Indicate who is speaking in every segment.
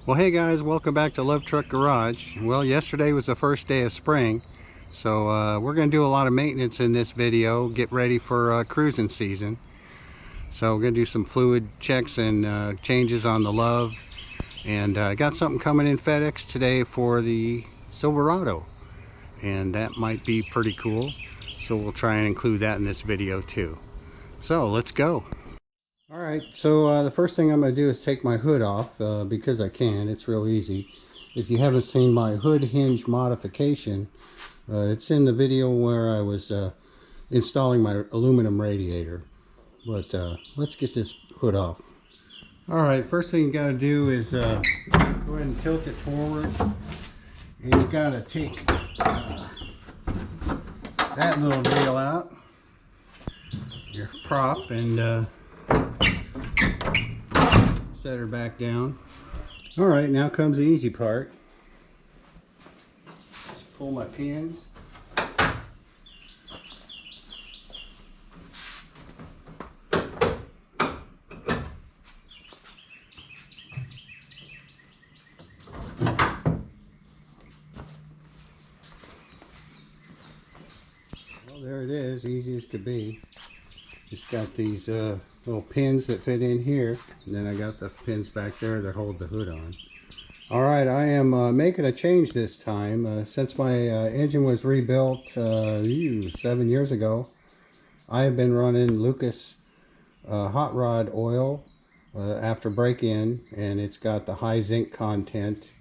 Speaker 1: Well, hey guys, welcome back to Love Truck Garage. Well, yesterday was the first day of spring, so we're going to do a lot of maintenance in this video, get ready for cruising season. So we're going to do some fluid checks and changes on the Luv, and I got something coming in FedEx today for the Silverado, and that might be pretty cool, so we'll try and include that in this video too. So let's go. Alright, so the first thing I'm going to do is take my hood off because I can. It's real easy. If you haven't seen my hood hinge modification, it's in the video where I was installing my aluminum radiator. But let's get this hood off. Alright, first thing you got to do is go ahead and tilt it forward. And you got to take that little rail out, your prop, and set her back down. Alright, now comes the easy part. Just pull my pins. Well, there it is, easy as could be. Just got these little pins that fit in here, and then I got the pins back there that hold the hood on. Alright, I am making a change this time. Since my engine was rebuilt 7 years ago, I have been running Lucas hot rod oil after break-in, and it's got the high zinc content.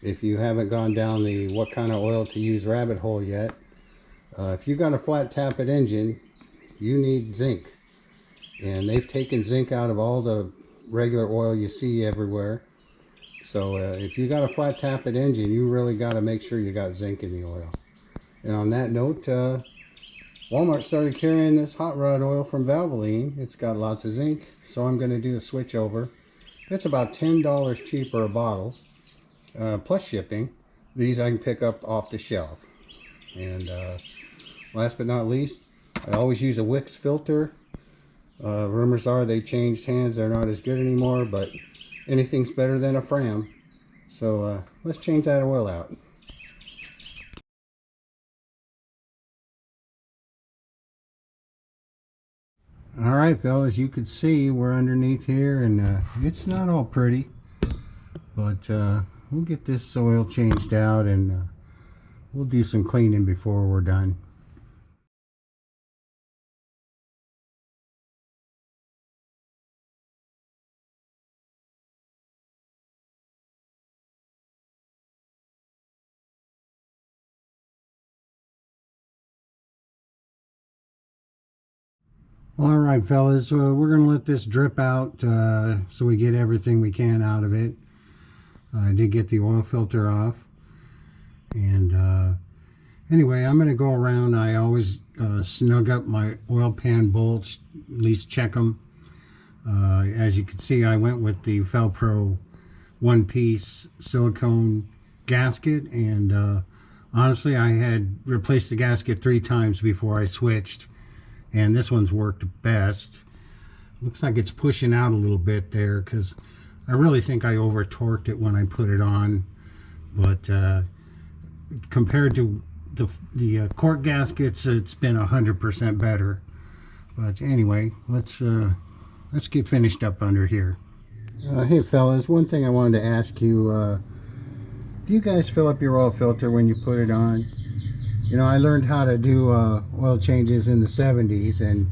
Speaker 1: If you haven't gone down the what kind of oil to use rabbit hole yet, if you got a flat tappet engine, you need zinc, and they've taken zinc out of all the regular oil you see everywhere. So if you got a flat tappet engine, you really got to make sure you got zinc in the oil. And on that note, Walmart started carrying this hot rod oil from Valvoline. It's got lots of zinc, so I'm going to do the switch over. It's about $10 cheaper a bottle, plus shipping. These I can pick up off the shelf. And last but not least, I always use a Wix filter. Rumors are they changed hands. They're not as good anymore, but anything's better than a Fram. So let's change that oil out. Alright fellas, you can see we're underneath here, and it's not all pretty. But we'll get this oil changed out, and we'll do some cleaning before we're done. Alright fellas, we're going to let this drip out so we get everything we can out of it. I did get the oil filter off. And anyway, I'm going to go around. I always snug up my oil pan bolts, at least check them. As you can see, I went with the Felpro one-piece silicone gasket, and honestly, I had replaced the gasket 3 times before I switched, and this one's worked best. Looks like it's pushing out a little bit there, because I really think I over torqued it when I put it on, but compared to the cork gaskets, it's been 100% better. But anyway, let's get finished up under here. Hey fellas, one thing I wanted to ask you, do you guys fill up your oil filter when you put it on? You know, I learned how to do oil changes in the 70s, and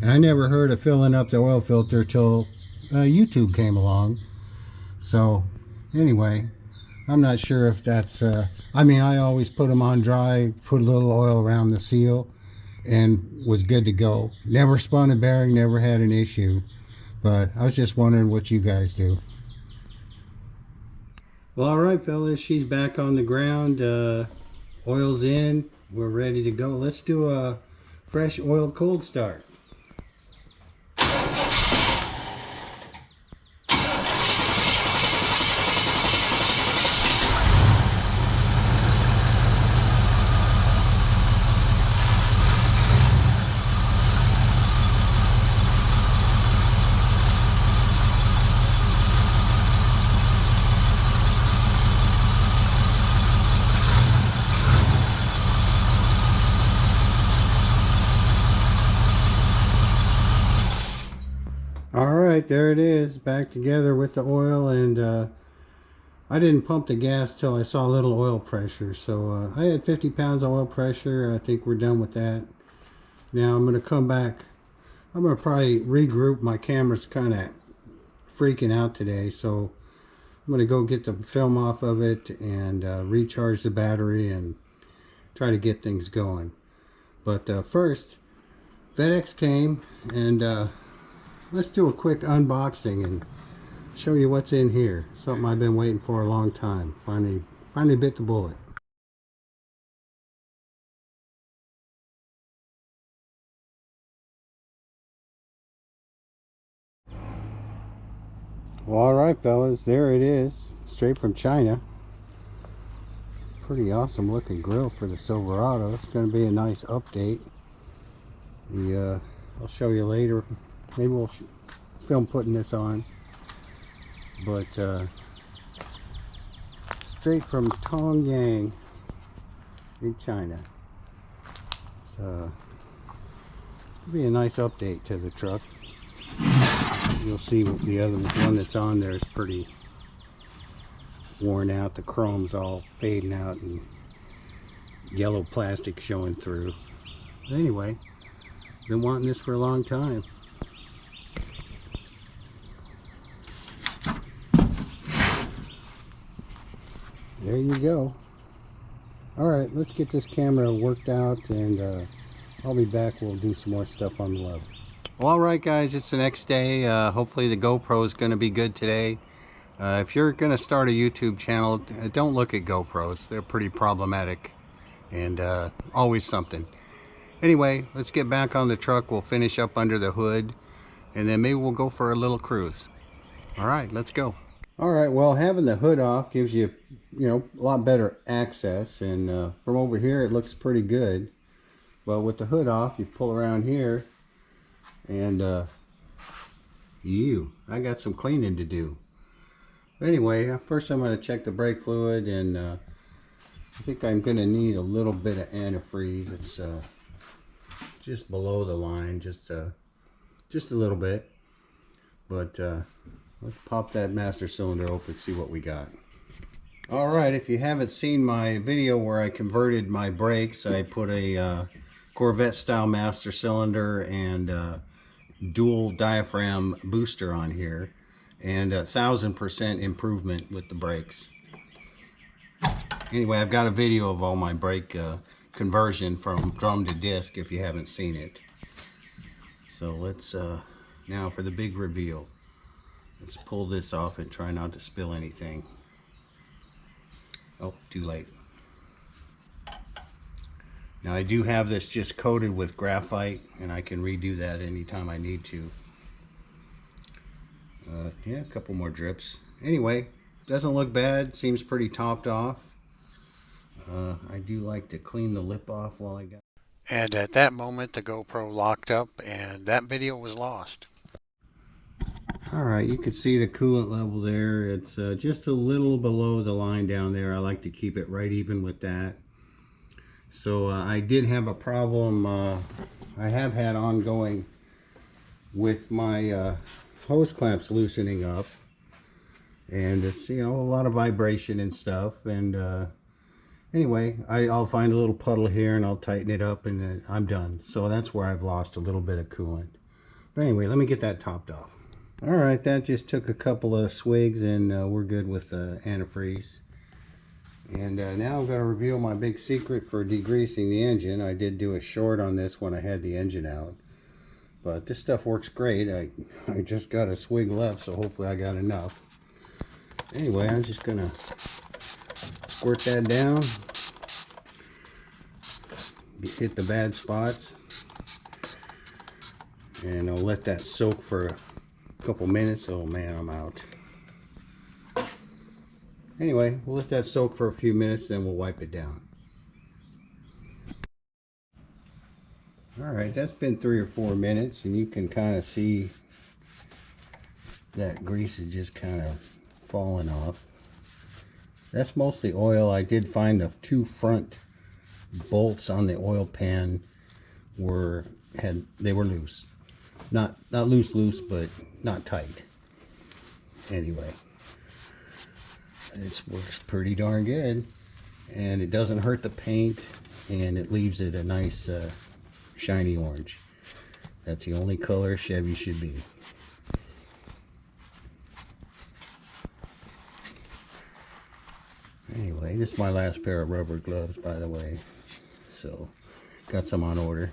Speaker 1: I never heard of filling up the oil filter till YouTube came along. So anyway, I'm not sure if that's I mean, I always put them on dry, put a little oil around the seal, and was good to go. Never spun a bearing, never had an issue. But I was just wondering what you guys do. Well, alright fellas, she's back on the ground. Oil's in, we're ready to go. Let's do a fresh oil cold start. right, there it is, back together with the oil. And I didn't pump the gas till I saw a little oil pressure. So I had 50 pounds of oil pressure. I think we're done with that. Now I'm going to come back. I'm going to probably regroup. My camera's kind of freaking out today, so I'm going to go get the film off of it and recharge the battery and try to get things going. But first, FedEx came, and let's do a quick unboxing and show you what's in here. Something I've been waiting for a long time. Finally bit the bullet. Well, alright fellas, there it is, straight from China. Pretty awesome looking grill for the Silverado. It's going to be a nice update. I'll show you later. Maybe we'll film putting this on. But straight from Tongyang in China. It's going to be a nice update to the truck. You'll see the other one that's on there is pretty worn out. The chrome's all fading out and yellow plastic showing through. But anyway, been wanting this for a long time. There you go. Alright, let's get this camera worked out, and I'll be back. We'll do some more stuff on the Luv. Well, alright guys, it's the next day. Hopefully the GoPro is going to be good today. If you're going to start a YouTube channel, don't look at GoPros. They're pretty problematic and always something. Anyway, let's get back on the truck. We'll finish up under the hood, and then maybe we'll go for a little cruise. Alright, let's go. Alright, well, having the hood off gives you, a lot better access, and from over here it looks pretty good. Well, with the hood off, you pull around here, and I got some cleaning to do. But anyway, first I'm going to check the brake fluid, and I think I'm going to need a little bit of antifreeze. It's just below the line, just a little bit. But let's pop that master cylinder open, see what we got. Alright, if you haven't seen my video where I converted my brakes, I put a Corvette style master cylinder and dual diaphragm booster on here, and 1000% improvement with the brakes. Anyway, I've got a video of all my brake conversion from drum to disc if you haven't seen it. So let's now for the big reveal. Let's pull this off and try not to spill anything. Oh, too late. Now I do have this just coated with graphite, and I can redo that anytime I need to. Yeah, a couple more drips. Anyway, doesn't look bad. Seems pretty topped off. I do like to clean the lip off while I got. And at that moment, the GoPro locked up, and that video was lost. Alright, you can see the coolant level there. It's just a little below the line down there. I like to keep it right even with that. So I did have a problem I have had ongoing with my hose clamps loosening up, and it's a lot of vibration and stuff, and anyway, I'll find a little puddle here and I'll tighten it up, and then I'm done. So that's where I've lost a little bit of coolant. But anyway, let me get that topped off. Alright, that just took a couple of swigs, and we're good with antifreeze. And now I'm going to reveal my big secret for degreasing the engine. I did do a short on this when I had the engine out, but this stuff works great. I just got a swig left, so hopefully I got enough. Anyway, I'm just going to squirt that down, hit the bad spots, and I'll let that soak for a couple minutes. Oh man, I'm out. Anyway, we'll let that soak for a few minutes, then we'll wipe it down. Alright, that's been 3 or 4 minutes, and you can kind of see that grease is just kind of falling off. That's mostly oil. I did find the 2 front bolts on the oil pan were loose. Not loose, but not tight. Anyway, it works pretty darn good, and it doesn't hurt the paint, and it leaves it a nice shiny orange. That's the only color Chevy should be. Anyway, this is my last pair of rubber gloves, by the way. So, got some on order.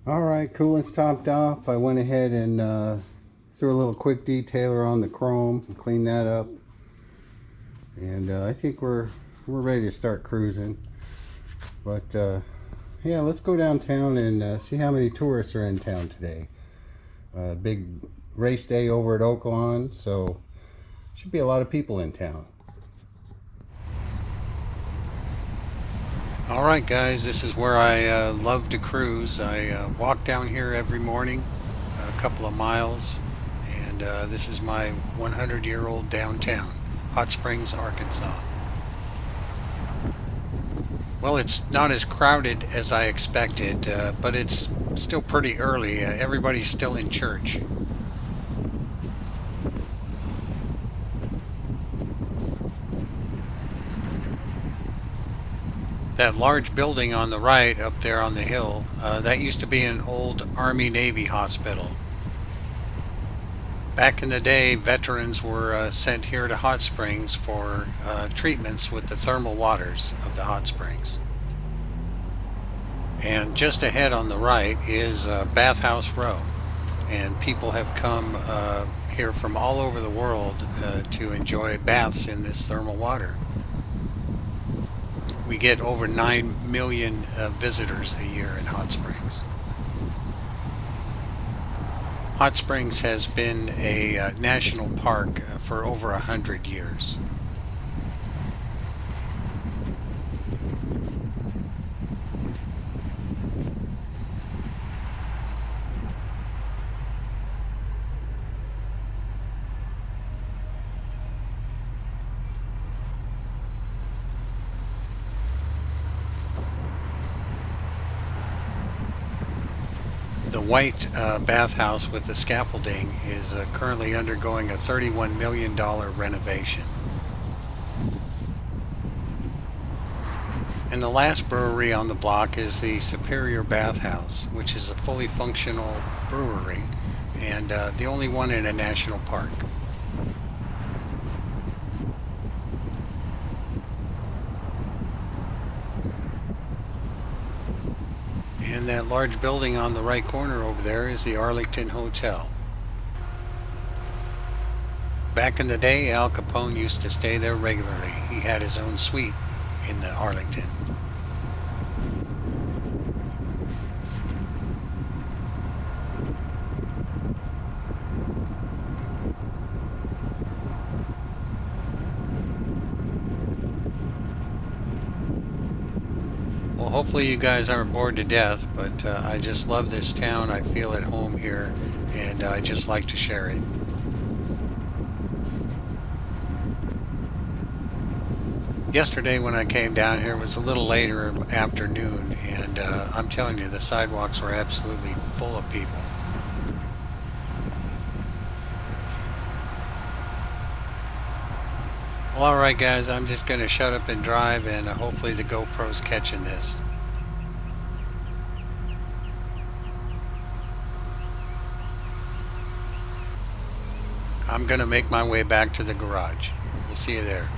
Speaker 1: Alright, coolant's topped off. I went ahead and threw a little quick detailer on the chrome and cleaned that up. And I think we're ready to start cruising. But yeah, let's go downtown and see how many tourists are in town today. Big race day over at Oaklawn, so should be a lot of people in town. Alright guys, this is where I love to cruise. I walk down here every morning, a couple of miles, and this is my 100-year-old downtown, Hot Springs, Arkansas. Well, it's not as crowded as I expected, but it's still pretty early. Everybody's still in church. That large building on the right up there on the hill, that used to be an old Army-Navy hospital. Back in the day, veterans were sent here to Hot Springs for treatments with the thermal waters of the hot springs. And just ahead on the right is Bathhouse Row, and people have come here from all over the world to enjoy baths in this thermal water. We get over 9 million visitors a year in Hot Springs. Hot Springs has been a national park for over 100 years. The white bathhouse with the scaffolding is currently undergoing a $31 million renovation. And the last brewery on the block is the Superior Bathhouse, which is a fully functional brewery and the only one in a national park. And that large building on the right corner over there is the Arlington Hotel. Back in the day, Al Capone used to stay there regularly. He had his own suite in the Arlington. Well, hopefully you guys aren't bored to death, but I just love this town. I feel at home here, and I just like to share it. Yesterday when I came down here, it was a little later afternoon, and I'm telling you, the sidewalks were absolutely full of people. Well, alright guys, I'm just going to shut up and drive, and hopefully the GoPro's catching this. I'm going to make my way back to the garage. We'll see you there.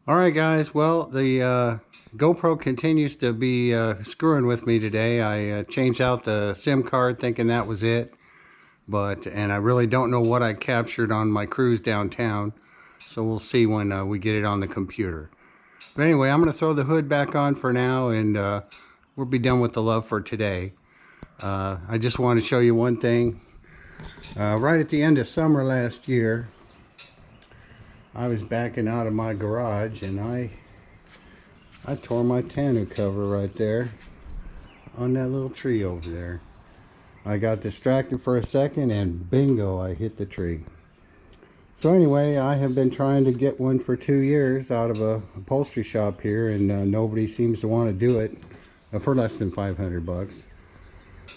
Speaker 1: Alright guys, well the GoPro continues to be screwing with me today. I changed out the SIM card thinking that was it, and I really don't know what I captured on my cruise downtown, so we'll see when we get it on the computer. But anyway, I'm going to throw the hood back on for now, and we'll be done with the Luv for today. I just want to show you one thing. Right at the end of summer last year, I was backing out of my garage and I tore my tonneau cover right there on that little tree over there. I got distracted for a second and bingo, I hit the tree. So anyway, I have been trying to get one for 2 years out of a upholstery shop here, and nobody seems to want to do it for less than 500 bucks.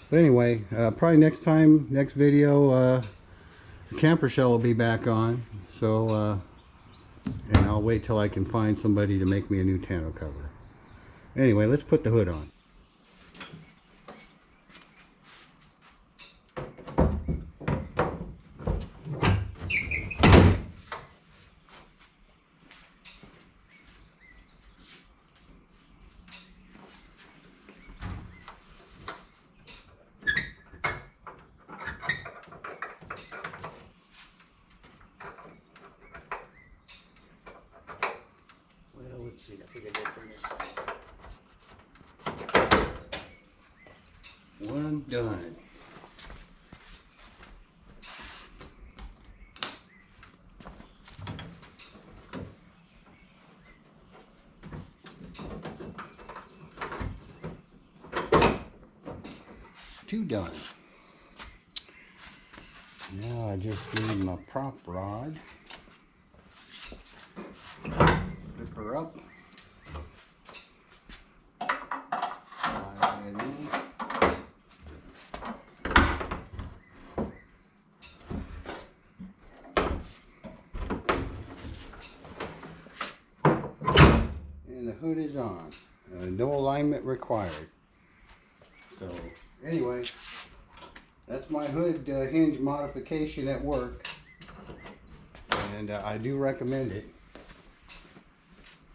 Speaker 1: But anyway, probably next video, the camper shell will be back on. So, and I'll wait till I can find somebody to make me a new tonneau cover. Anyway, let's put the hood on. Let's see, I think I did from this side. One done. Two done. Now I just need my prop rod. Flip her up. Slide it in. And the hood is on. No alignment required. So anyway, that's my hood hinge modification at work, and I do recommend it.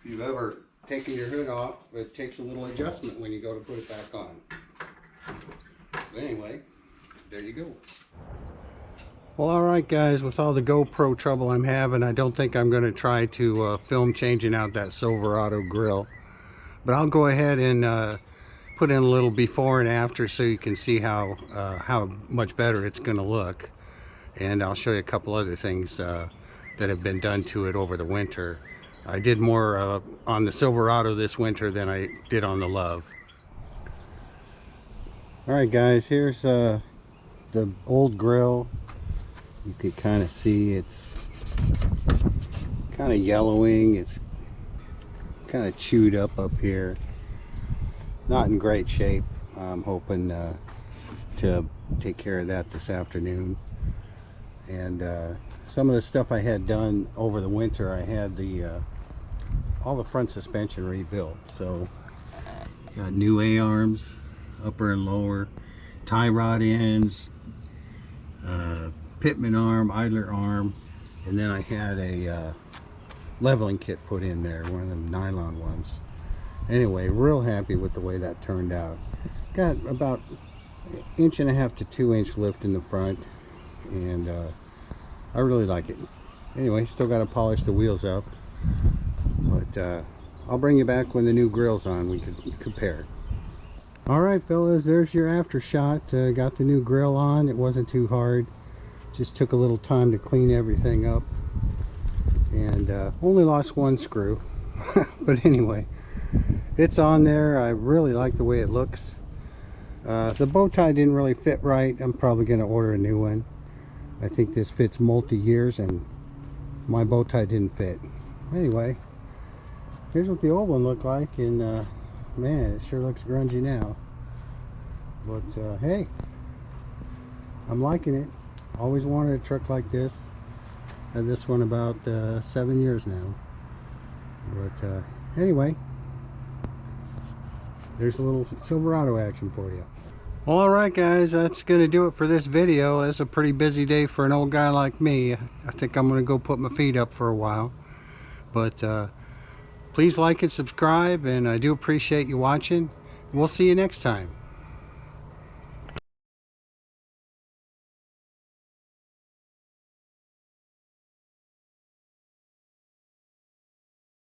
Speaker 1: If you've ever taken your hood off, it takes a little adjustment when you go to put it back on. But anyway, there you go. Well, alright guys, with all the GoPro trouble I'm having, I don't think I'm going to try to film changing out that Silverado Grille. But I'll go ahead and put in a little before and after so you can see how much better it's going to look. And I'll show you a couple other things that have been done to it over the winter. I did more on the Silverado this winter than I did on the Luv. Alright guys, here's the old grill. You can kind of see it's kind of yellowing. It's kind of chewed up here. Not in great shape. I'm hoping to take care of that this afternoon. And some of the stuff I had done over the winter, I had all the front suspension rebuilt. So got new A-arms, upper and lower, tie rod ends, pitman arm, idler arm, and then I had a leveling kit put in there, one of them nylon ones. Anyway, real happy with the way that turned out. Got about 1.5 to 2 inch lift in the front, and I really like it. Anyway, still got to polish the wheels up, but I'll bring you back when the new grill's on. We could compare. Alright fellas, there's your after shot. Got the new grill on. It wasn't too hard, just took a little time to clean everything up, and only lost one screw. But anyway, it's on there. I really like the way it looks. The bow tie didn't really fit right. I'm probably going to order a new one. I think this fits multi-years, and my bow tie didn't fit. Anyway, here's what the old one looked like, and man, it sure looks grungy now. But hey, I'm liking it. Always wanted a truck like this. Had this one about 7 years now. But anyway, there's a little Silverado action for you. Well, alright guys, that's going to do it for this video. It's a pretty busy day for an old guy like me. I think I'm going to go put my feet up for a while. But Please like and subscribe, and I do appreciate you watching. We'll see you next time.